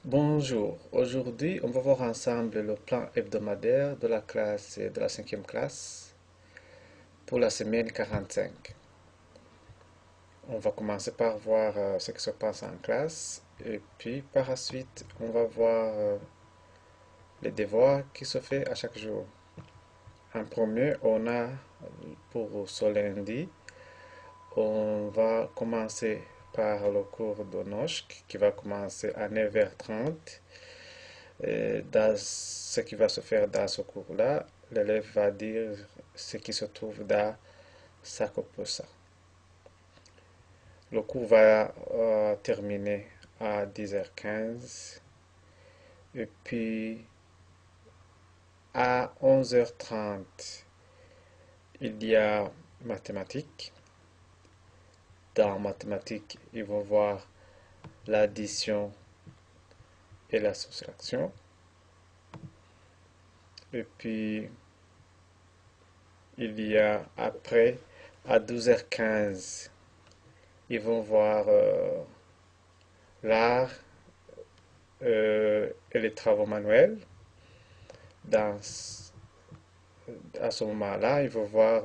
Bonjour, aujourd'hui on va voir ensemble le plan hebdomadaire de la classe de la cinquième classe pour la semaine 45. On va commencer par voir ce qui se passe en classe et puis par la suite on va voir les devoirs qui se fait à chaque jour. En premier, on a pour ce lundi, on va commencer par le cours de NOSC qui va commencer à 9h30. Dans ce qui va se faire dans ce cours-là, l'élève va dire ce qui se trouve dans sa composition. Le cours va terminer à 10h15 et puis à 11h30, il y a mathématiques. Dans mathématiques, ils vont voir l'addition et la soustraction. Et puis, il y a après, à 12h15, ils vont voir l'art et les travaux manuels. Dans, à ce moment-là, ils vont voir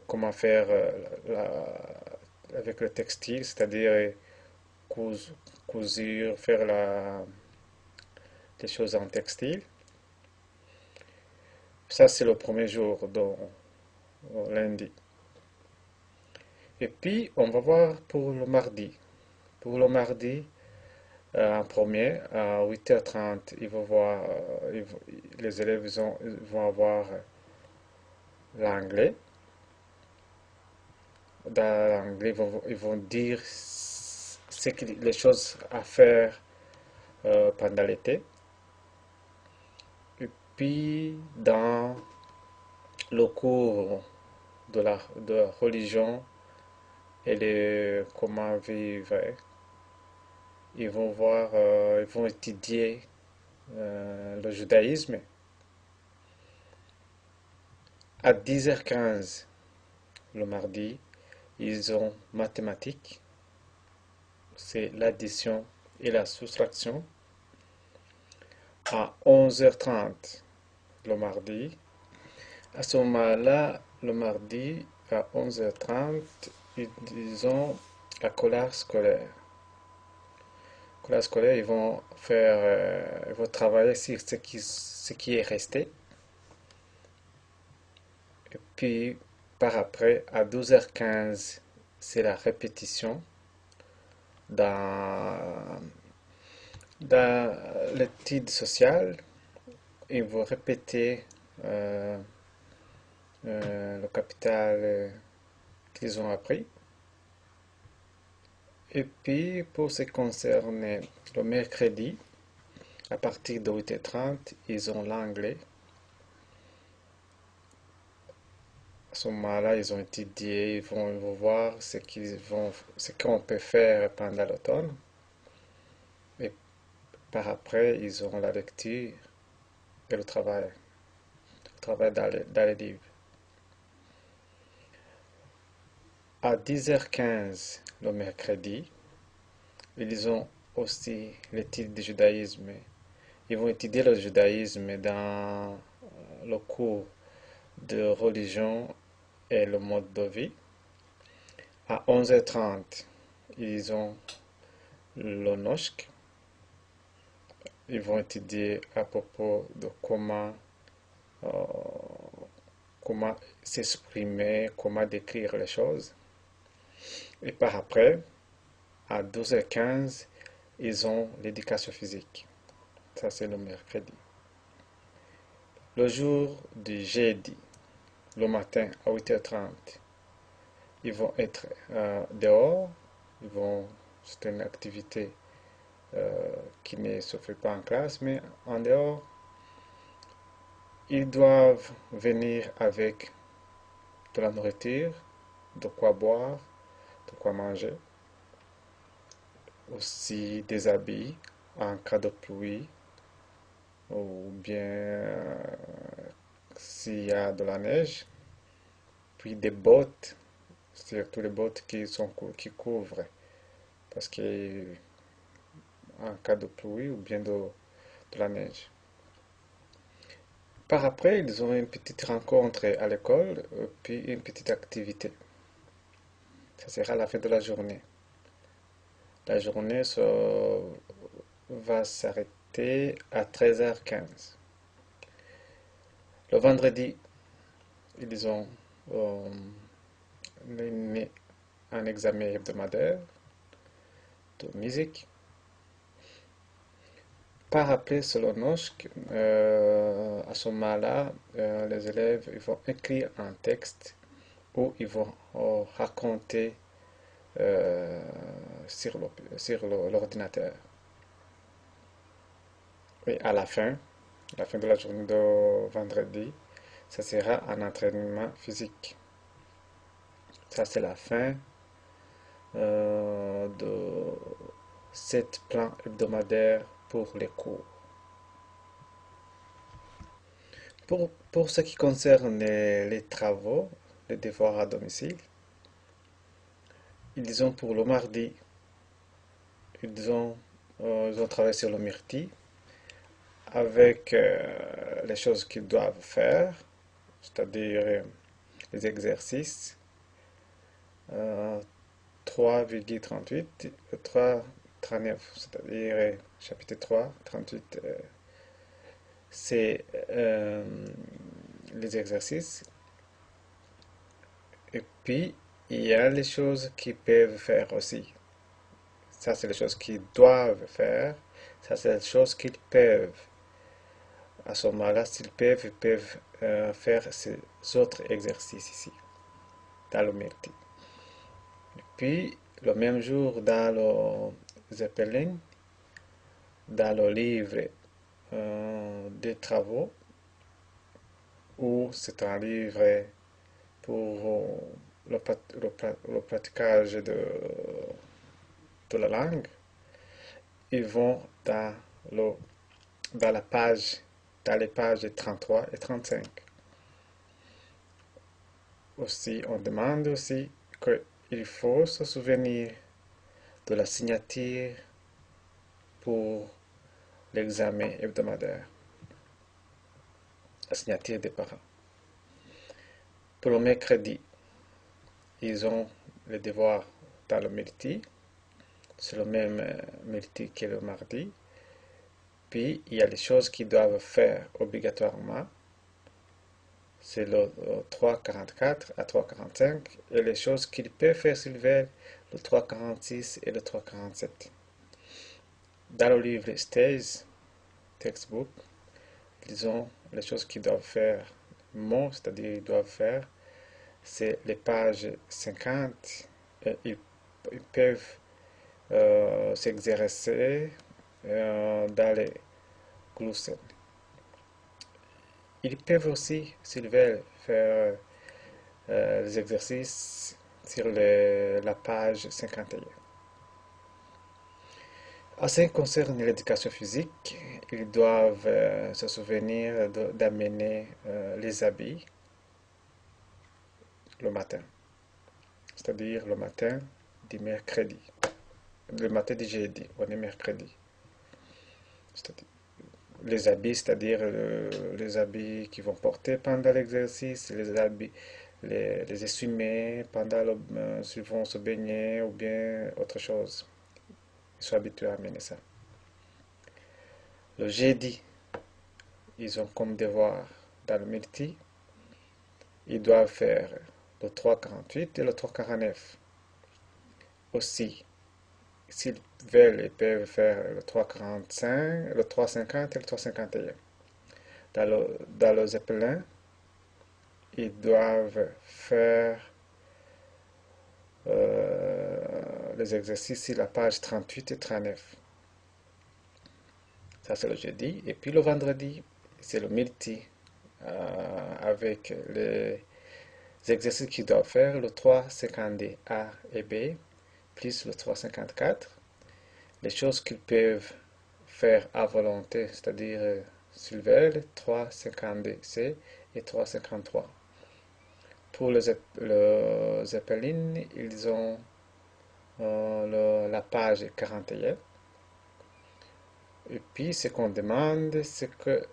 comment faire avec le textile, c'est-à-dire cousure, faire des choses en textile. Ça, c'est le premier jour, lundi. Et puis, on va voir pour le mardi. Pour le mardi, en premier, à 8h30, les élèves vont avoir l'anglais. Dans l'anglais, ils vont dire les choses à faire pendant l'été. Et puis, dans le cours de la religion et de comment vivre, ils vont étudier le judaïsme. À 10h15, le mardi, ils ont mathématiques, c'est l'addition et la soustraction. À 11h30, le mardi, à ce moment-là, le mardi, à 11h30, ils ont la collage scolaire. Collage scolaire, ils vont travailler sur ce qui est resté. Et puis, par après, à 12h15, c'est la répétition dans, dans l'étude sociale. Ils vont répéter euh, le capital qu'ils ont appris. Et puis, pour ce qui concerne le mercredi, à partir de 8h30, ils ont l'anglais. À ce moment-là, ils ont étudié, ils vont voir ce qu'on peut faire pendant l'automne. Et par après, ils auront la lecture et le travail dans les livres. À 10h15 le mercredi, ils ont aussi l'étude du judaïsme. Ils vont étudier le judaïsme dans le cours de religion et le mode de vie. À 11h30, ils ont le NOSC. Ils vont étudier à propos de euh, comment s'exprimer, comment décrire les choses. Et par après, à 12h15, ils ont l'éducation physique. Ça, c'est le mercredi. Le jour du jeudi, le matin à 8h30, ils vont être dehors. C'est une activité qui ne se fait pas en classe, mais en dehors. Ils doivent venir avec de la nourriture, de quoi boire, de quoi manger, aussi des habits en cas de pluie ou bien s'il y a de la neige, puis des bottes, surtout les bottes qui couvrent parce que en cas de pluie ou bien de la neige. Par après, ils ont une petite rencontre à l'école, puis une petite activité. Ça sera la fin de la journée. La journée va s'arrêter à 13h15. Le vendredi, ils ont euh, un examen hebdomadaire de musique. Par après, selon NOSC, à ce moment-là, les élèves ils vont écrire un texte où ils vont raconter sur l'ordinateur. Et à la fin de la journée de vendredi, ça sera un entraînement physique. Ça, c'est la fin de cette plan hebdomadaire pour les cours. Pour ce qui concerne les travaux, les devoirs à domicile, ils ont pour le mardi, ils ont travaillé sur le myrtille avec les choses qu'ils doivent faire, c'est-à-dire les exercices 3,38, 3,39, c'est-à-dire chapitre 3, 38, c'est les exercices. Et puis, il y a les choses qu'ils peuvent faire aussi. Ça, c'est les choses qu'ils doivent faire. Ça, c'est les choses qu'ils peuvent. À ce moment-là, s'ils peuvent, ils peuvent faire ces autres exercices ici, dans le myrtille. Puis, le même jour, dans le Zeppelin, dans le livre des travaux, où c'est un livre pour le praticage de la langue, ils vont dans la page, dans les pages 33 et 35. Aussi, on demande aussi qu'il faut se souvenir de la signature pour l'examen hebdomadaire, la signature des parents. Pour le mercredi, ils ont le devoir dans le myrtille, c'est le même myrtille que le mardi. Puis, il y a les choses qu'ils doivent faire obligatoirement, c'est le 3,44 à 3,45, et les choses qu'ils peuvent faire s'ils veulent, le 3,46 et le 3,47. Dans le livre Stage, textbook, ils ont les choses qu'ils doivent faire, c'est-à-dire ils doivent faire, c'est les pages 50, et ils peuvent s'exercer dans les gloussons. Ils peuvent aussi, s'ils veulent, faire les exercices sur la page 51. En ce qui concerne l'éducation physique, ils doivent se souvenir d'amener les habits le matin, c'est-à-dire le matin du mercredi. Le matin du jeudi, on est mercredi. Les habits, c'est-à-dire les habits qu'ils vont porter pendant l'exercice, les habits, les essuie pendant s'ils vont se baigner ou bien autre chose. Ils sont habitués à amener ça. Le jeudi, ils ont comme devoir dans le myrtille, ils doivent faire le 3,48 et le 3,49. Aussi, s'ils veulent, ils peuvent faire le 3,45, le 3,50 et le 3,51. Dans le Zeppelin, ils doivent faire les exercices sur la page 38 et 39. Ça, c'est le jeudi. Et puis le vendredi, c'est le myrtille avec les exercices qu'ils doivent faire, le 3,50 A et B, plus le 3,54. Les choses qu'ils peuvent faire à volonté, c'est-à-dire s'ils veulent, 3,50 C et 3,53. Pour le Zeppelin, ils ont la page 41. Et puis, ce qu'on demande, c'est que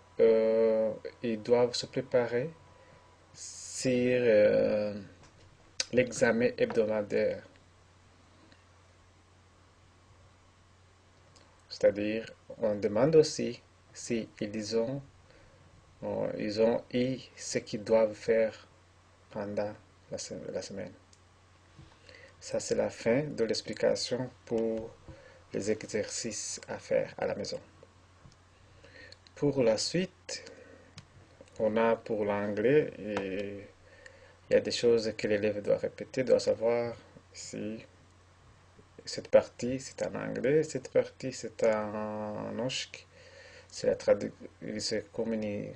ils doivent se préparer sur l'examen hebdomadaire. C'est-à-dire, on demande aussi si ils ont eu ce qu'ils doivent faire pendant la semaine. Ça, c'est la fin de l'explication pour les exercices à faire à la maison. Pour la suite, on a pour l'anglais, et il y a des choses que l'élève doit répéter, doit savoir si cette partie c'est en anglais, cette partie c'est en norsk. C'est comme une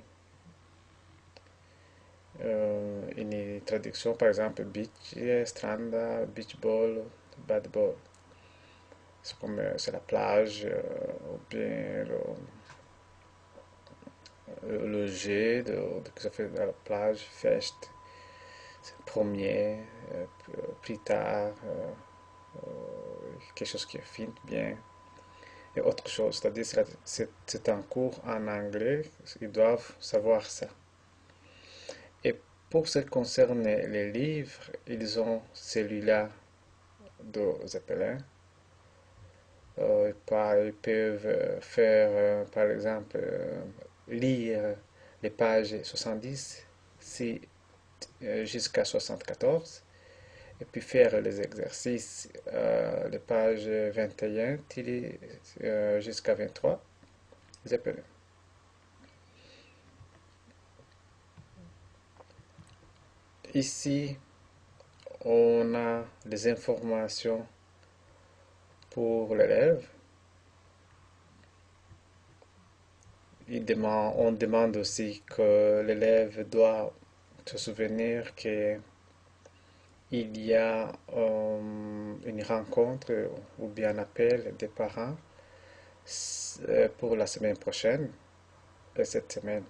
traduction, par exemple, beach, stranda, beach ball, bad ball. C'est comme c'est la plage, ou bien le jet que ça fait à la plage, fest, c'est premier, plus tard, quelque chose qui finit bien. Et autre chose, c'est-à-dire c'est un cours en anglais, ils doivent savoir ça. Et pour ce qui concerne les livres, ils ont celui-là de Zeppelin. Ils peuvent faire, par exemple, lire les pages 70 si, jusqu'à 74 et puis faire les exercices, les pages 21 jusqu'à 23, Zeppelin. Ici, on a des informations pour l'élève. On demande aussi que l'élève doit se souvenir qu'il y a une rencontre ou bien un appel des parents pour la semaine prochaine et cette semaine.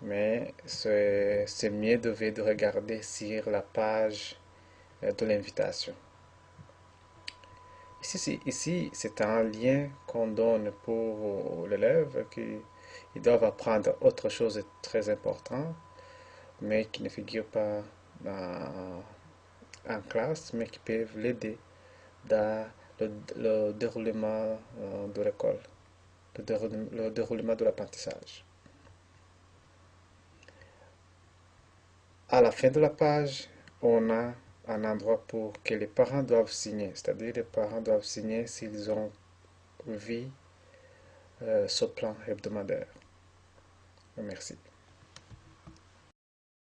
Mais c'est mieux de regarder sur la page de l'invitation. Ici, c'est un lien qu'on donne pour l'élève qui ils doivent apprendre autre chose de très important, mais qui ne figure pas en classe, mais qui peuvent l'aider dans le déroulement de l'école, le déroulement de l'apprentissage. À la fin de la page, on a un endroit pour que les parents doivent signer, c'est-à-dire les parents doivent signer s'ils ont vu ce plan hebdomadaire. Merci.